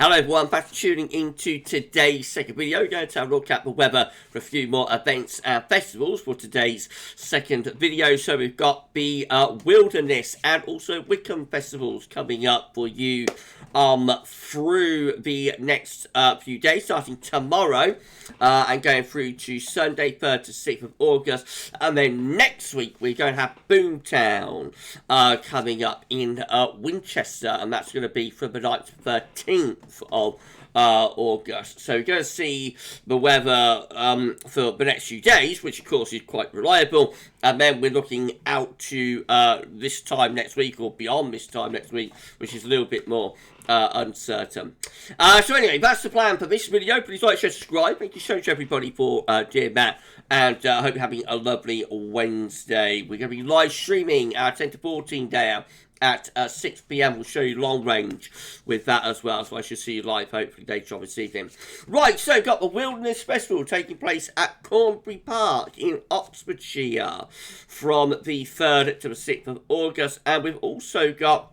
Hello everyone, thanks for tuning into today's second video. We're going to have a look at the weather for a few more events and festivals for today's second video. So we've got the Wilderness and also Wickham festivals coming up for you through the next few days, starting tomorrow and going through to Sunday 3rd to 6th of August. And then next week we're going to have Boomtown coming up in Winchester, and that's going to be from the 9th to 13th of August. So we're going to see the weather for the next few days, which of course is quite reliable, and then we're looking out to this time next week or beyond this time next week, which is a little bit more uncertain. So anyway, that's the plan for this video. Please like, share, subscribe. Thank you so much everybody for doing that, and I hope you're having a lovely Wednesday. We're going to be live streaming our 10 to 14 day at 6 PM. We'll show you long range with that as well, so I should see you live hopefully later on this evening. Right, so got the Wilderness Festival taking place at Cornbury Park in Oxfordshire from the 3rd to the 6th of August, and we've also got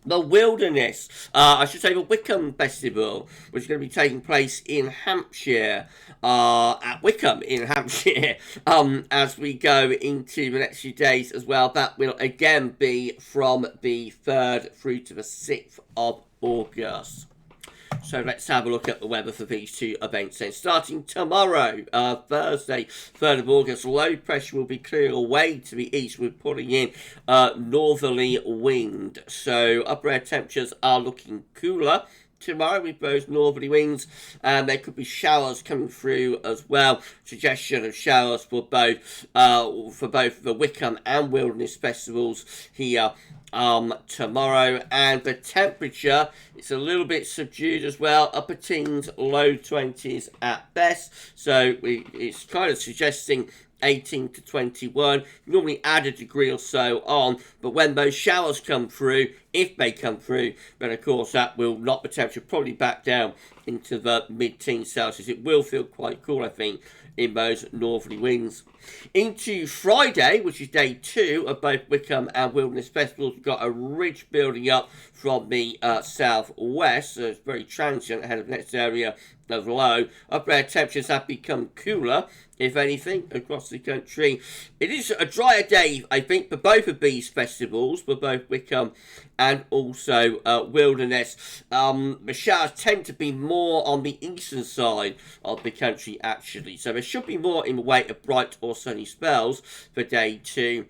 the Wilderness, I should say the Wickham Festival, which is going to be taking place in Hampshire, at Wickham in Hampshire, as we go into the next few days as well. That will again be from the 3rd through to the 6th of August. So let's have a look at the weather for these two events then. Starting tomorrow, Thursday, 3rd of August, low pressure will be clearing away to the east. We're pulling in northerly wind. So upper air temperatures are looking cooler tomorrow with those northerly winds, and there could be showers coming through as well. Suggestion of showers for both the Wickham and Wilderness festivals here tomorrow. And the temperature, it's a little bit subdued as well, upper teens, low 20s at best, so it's kind of suggesting 18 to 21, normally add a degree or so on, but when those showers come through, if they come through, then of course that will knock the temperature probably back down into the mid-teens Celsius. It will feel quite cool, I think, in those northerly winds. Into Friday, which is day 2 of both Wickham and Wilderness festivals, we've got a ridge building up from the southwest, so it's very transient ahead of the next area of low. Upper air temperatures have become cooler, if anything, across the country. It is a drier day, I think, for both of these festivals, for both Wickham and also Wilderness. The showers tend to be more on the eastern side of the country, actually, so there should be more in the way of bright or sunny spells for day 2.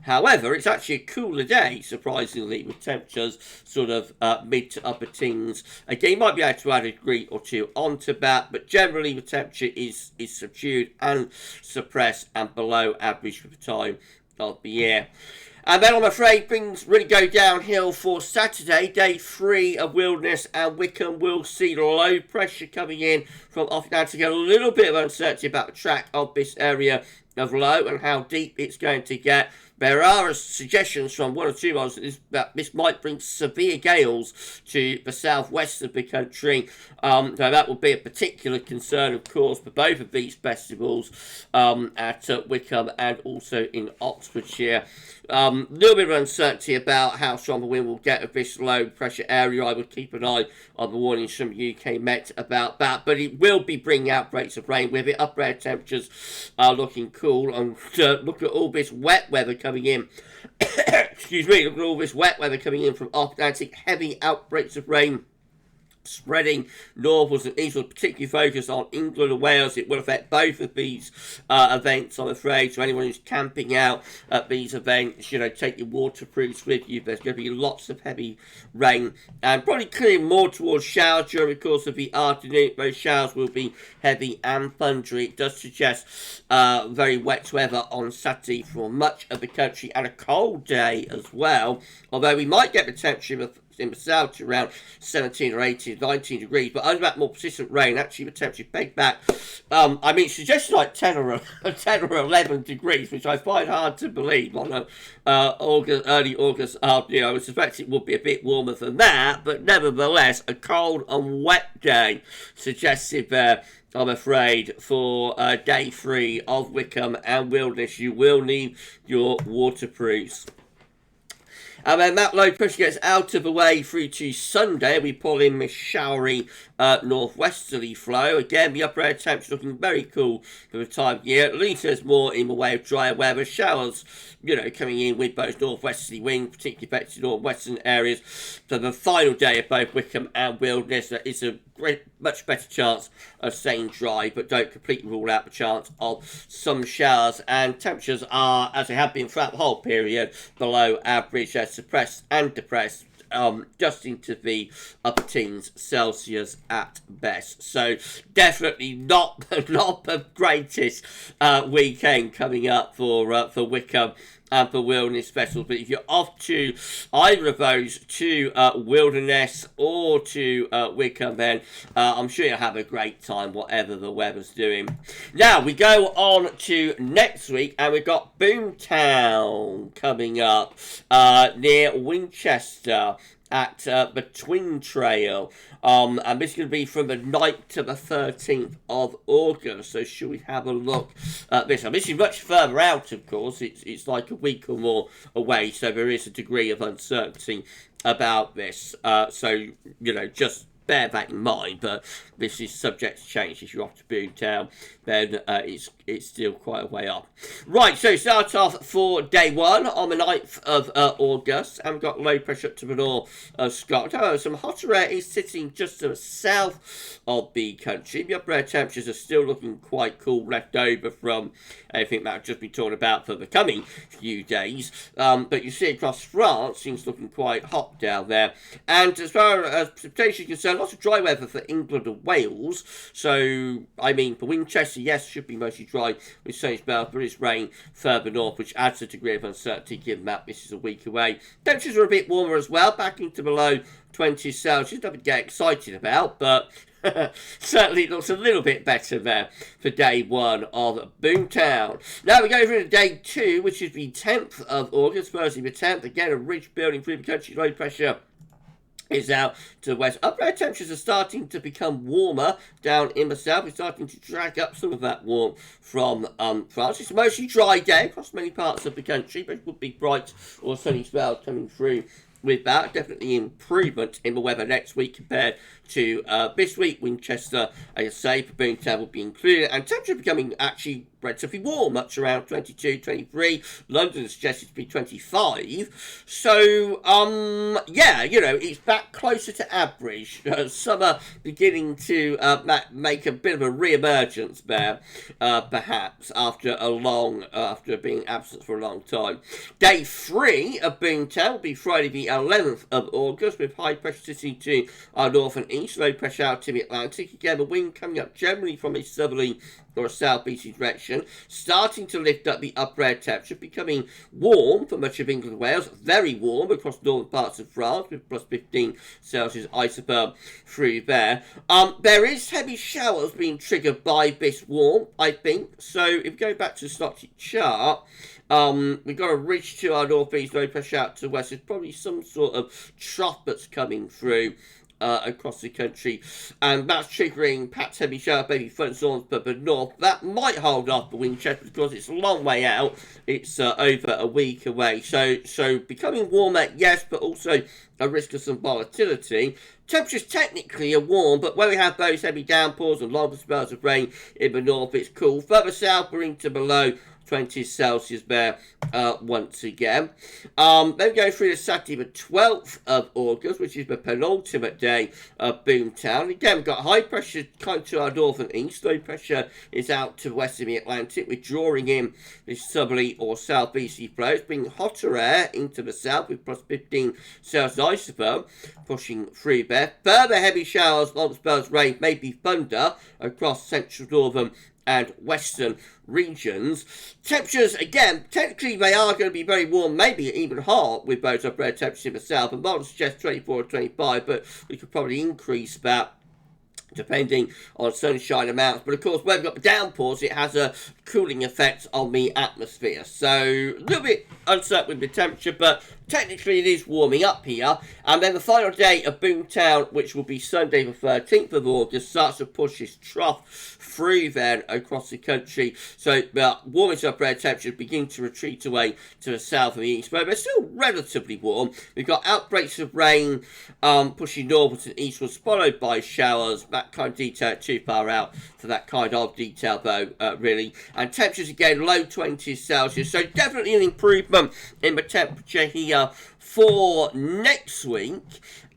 However, it's actually a cooler day, surprisingly, with temperatures sort of mid to upper teens. Again, you might be able to add a degree or two onto that, but generally the temperature is subdued and suppressed and below average for the time of the year. And then I'm afraid things really go downhill for Saturday, day 3 of Wilderness and Wickham. We'll see low pressure coming in from off Atlantic. A little bit of uncertainty about the track of this area of low and how deep it's going to get. There are suggestions from one or two models that this might bring severe gales to the southwest of the country. So that will be a particular concern, of course, for both of these festivals at Wickham and also in Oxfordshire. A little bit of uncertainty about how strong the wind will get of this low pressure area. I would keep an eye on the warnings from UK Met about that, but it will be bringing outbreaks of rain with it. Upper air temperatures are looking cool, and look at all this wet weather coming in. Excuse me, look at all this wet weather coming in from off Atlantic. Heavy outbreaks of rain spreading northwards and eastwards, particularly focused on England and Wales. It will affect both of these events, I'm afraid. So anyone who's camping out at these events, you know, take your waterproofs with you. There's going to be lots of heavy rain and probably clearing more towards showers during the course of the afternoon. Those showers will be heavy and thundery. It does suggest very wet weather on Saturday for much of the country, and a cold day as well, although we might get the temperature in the south to around 17 or 18, 19 degrees, but under that more persistent rain, actually the temperature pegged back. I mean, suggests like 10 or 11 degrees, which I find hard to believe on a early August afternoon. I would suspect it would be a bit warmer than that, but nevertheless, a cold and wet day suggested there. I'm afraid for day 3 of Wickham and Wilderness, you will need your waterproofs. And then that low pressure gets out of the way through to Sunday. We pull in this showery northwesterly flow. Again, the upper air temperature looking very cool for the time of year. At least there's more in the way of drier weather. Showers, coming in with both northwesterly winds, particularly affecting northwestern areas. So the final day of both Wickham and Wilderness, there is a much better chance of staying dry, but don't completely rule out the chance of some showers. And temperatures are, as they have been throughout the whole period, below average. They're suppressed and depressed, just into the upper teens Celsius at best. So definitely not the greatest weekend coming up for Wickham and for Wilderness Specials. But if you're off to either of those, to Wilderness or to Wickham, then I'm sure you'll have a great time, whatever the weather's doing. Now, we go on to next week, and we've got Boomtown coming up near Winchester at the Twin Trail. And this is going to be from the 9th to the 13th of August. So should we have a look at this? And this is much further out, of course. It's like a week or more away, so there is a degree of uncertainty about this. So, just bear that in mind, but this is subject to change. If you're off to Boomtown, then it's still quite a way off. Right, so start off for day one on the 9th of August, and we've got low pressure up to the north of Scotland. However, some hotter air is sitting just to the south of the country. The upper air temperatures are still looking quite cool, left over from everything that I've just been talking about for the coming few days. But you see across France, things looking quite hot down there. And as far as precipitation is concerned, lots of dry weather for England and Wales. So, for Winchester, yes, should be mostly dry with sunny spells, but it's rain further north, which adds a degree of uncertainty given that this is a week away. Temperatures are a bit warmer as well, back into below 20 Celsius. Nothing to get excited about, but certainly it looks a little bit better there for day one of Boomtown. Now we go through to day two, which is the 10th of August, Thursday the 10th. Again, a ridge building through the country, low pressure is out to the west. Upper air temperatures are starting to become warmer down in the south. We're starting to drag up some of that warmth from France. It's a mostly dry day across many parts of the country, but it would be bright or sunny spells coming through with that. Definitely improvement in the weather next week compared to this week. Winchester, as I say, for Boomtown will be included, and temperature becoming actually relatively warm, much around 22, 23. London is suggested to be 25. So, it's back closer to average. Summer beginning to make a bit of a re-emergence there, perhaps, after being absent for a long time. Day 3 of Boomtown will be Friday the 11th of August, with high pressure sitting to our north and east, low pressure out to the Atlantic. Again, the wind coming up generally from a southerly or a southeasterly direction, starting to lift up the upper air temperature, becoming warm for much of England and Wales, very warm across northern parts of France, with plus 15 Celsius isotherm through there. There is heavy showers being triggered by this warmth, I think. So if we go back to the synoptic chart, we've got a ridge to our northeast, low pressure out to the west. There's probably some sort of trough that's coming through across the country, and that's triggering perhaps heavy shower, maybe thunderstorms, but the north. That might hold off for Winchester because it's a long way out. It's over a week away. So becoming warmer, yes, but also a risk of some volatility. Temperatures technically are warm, but when we have those heavy downpours and longer spells of rain in the north, it's cool. Further south, we're into below 20 Celsius there once again. Then we go through to Saturday the 12th of August, which is the penultimate day of Boomtown. Again, we've got high pressure kind of to our north and east. Low pressure is out to the west of the Atlantic. We're drawing in this southerly or southeasterly flows, bringing hotter air into the south with plus 15 Celsius isotherm, pushing through there. Further heavy showers, long spells of rain, maybe thunder across central, northern and western regions. Temperatures, again, technically they are going to be very warm, maybe even hot with those upper air temperatures in the south, and models suggest 24 or 25, but we could probably increase that depending on sunshine amounts. But of course, when we've got the downpours, it has a cooling effect on the atmosphere. So a little bit uncertain with the temperature, but technically it is warming up here. And then the final day of Boomtown, which will be Sunday the 13th of August, starts to push this trough through then across the country. So the warmest upper air temperatures begin to retreat away to the south and the east, but they're still relatively warm. We've got outbreaks of rain pushing northwards and eastwards, followed by showers. That kind of detail too far out for that kind of detail, though, really. And temperatures again, low 20s Celsius. So definitely an improvement in the temperature here for next week.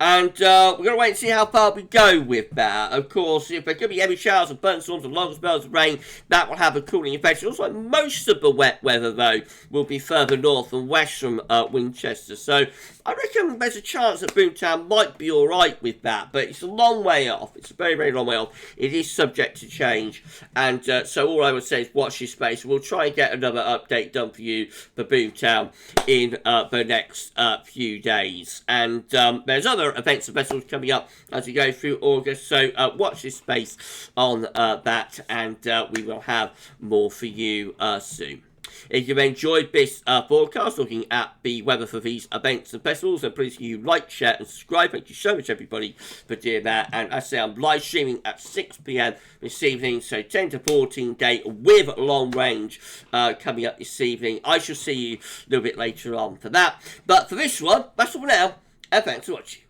And we're going to wait and see how far we go with that. Of course, if there could be heavy showers and thunderstorms and long spells of rain, that will have a cooling effect. It looks like most of the wet weather, though, will be further north and west from Winchester. So I reckon there's a chance that Boomtown might be all right with that. But it's a long way off. It's a very, very long way off. It is subject to change. And so all I would say is watch this space. We'll try and get another update done for you for Boomtown in the next few days. And there's other events and festivals coming up as we go through August, so watch this space on that, and we will have more for you soon. If you've enjoyed this broadcast looking at the weather for these events and festivals, then please you like, share and subscribe. Thank you so much everybody for doing that. And as I say, I'm live streaming at 6 p.m. this evening, so 10 to 14 day with long range coming up this evening. I shall see you a little bit later on for that, but for this one, that's all for now, and thanks for watching.